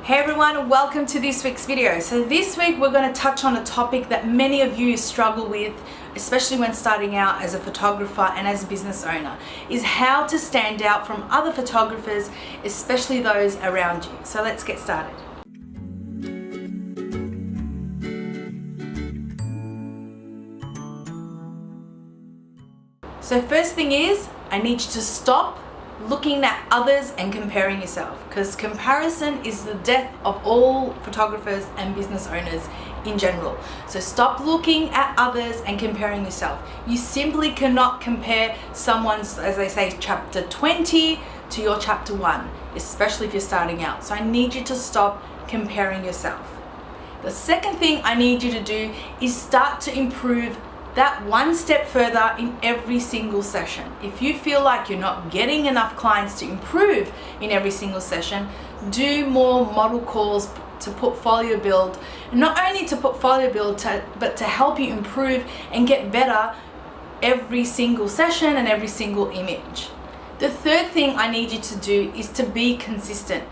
Hey everyone, welcome to this week's video. So this week we're going to touch on a topic that many of you struggle with, especially when starting out as a photographer and as a business owner, is how to stand out from other photographers, especially those around you. So let's get started. So first thing is, I need you to stop looking at others and comparing yourself, because comparison is the death of all photographers and business owners in general. So stop looking at others and comparing yourself. You simply cannot compare someone's, as they say, chapter 20 to your chapter 1, especially if you're starting out. So I need you to stop comparing yourself. The second thing I need you to do is start to improve that one step further in every single session. If you feel like you're not getting enough clients to improve in every single session, do more model calls to portfolio build, and not only to portfolio build, but to help you improve and get better every single session and every single image. The third thing I need you to do is to be consistent.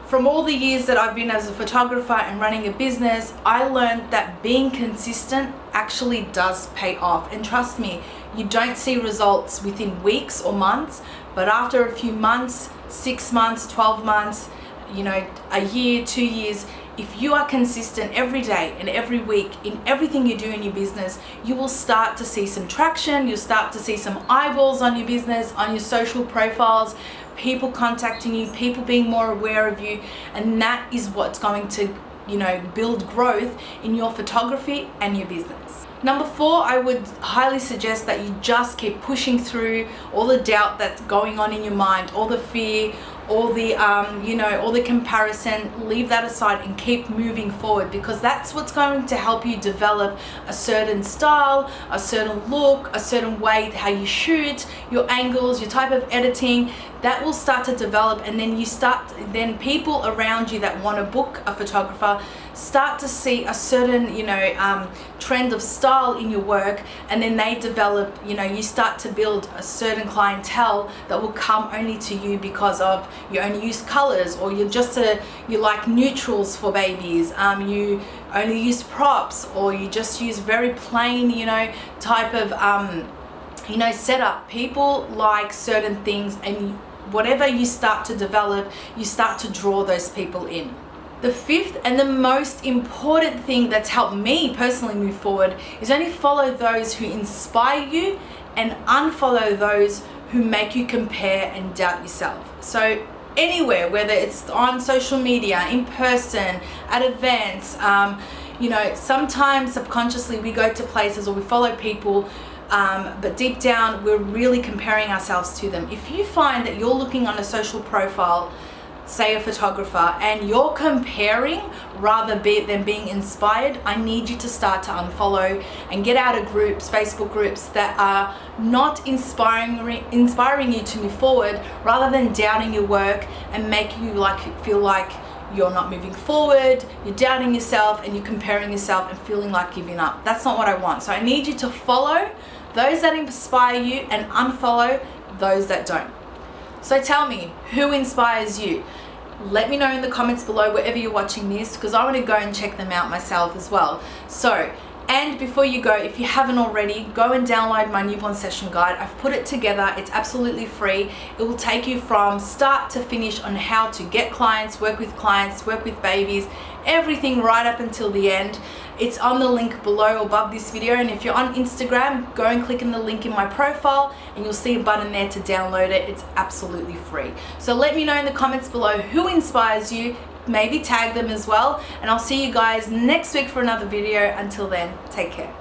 From all the years that I've been as a photographer and running a business, I learned that being consistent actually does pay off. And trust me, you don't see results within weeks or months, but after a few months, 6 months, 12 months, a year, 2 years, if you are consistent every day and every week in everything you do in your business, you will start to see some traction. You'll start to see some eyeballs on your business, on your social profiles, people contacting you, people being more aware of you, and that is what's going to, build growth in your photography and your business. Number 4, I would highly suggest that you just keep pushing through all the doubt that's going on in your mind, all the fear, all the all the comparison. Leave that aside and keep moving forward, because that's what's going to help you develop a certain style, a certain look, a certain way how you shoot, your angles, your type of editing. That will start to develop, and then people around you that want to book a photographer start to see a certain trend of style in your work, and then they develop, you start to build a certain clientele that will come only to you because of you only use colors, or you like neutrals for babies, you only use props, or you just use very plain type of setup. People like certain things, and whatever you start to develop, you start to draw those people in. The fifth and the most important thing that's helped me personally move forward is only follow those who inspire you and unfollow those who make you compare and doubt yourself. So anywhere, whether it's on social media, in person, at events, sometimes subconsciously we go to places or we follow people, but deep down we're really comparing ourselves to them. If you find that you're looking on a social profile, say a photographer, and you're comparing rather than being inspired, I need you to start to unfollow and get out of groups, Facebook groups that are not inspiring you to move forward, rather than doubting your work and make you feel like you're not moving forward, you're doubting yourself, and you're comparing yourself and feeling like giving up. That's not what I want. So I need you to follow those that inspire you and unfollow those that don't. So tell me, who inspires you? Let me know in the comments below wherever you're watching this, because I want to go and check them out myself as well. And before you go, if you haven't already, go and download my newborn session guide. I've put it together. It's absolutely free. It will take you from start to finish on how to get clients, work with babies, everything right up until the end. It's on the link below or above this video, and if you're on Instagram, go and click on the link in my profile and you'll see a button there to download it. It's absolutely free. So let me know in the comments below who inspires you. Maybe tag them as well, and I'll see you guys next week for another video. Until then, take care.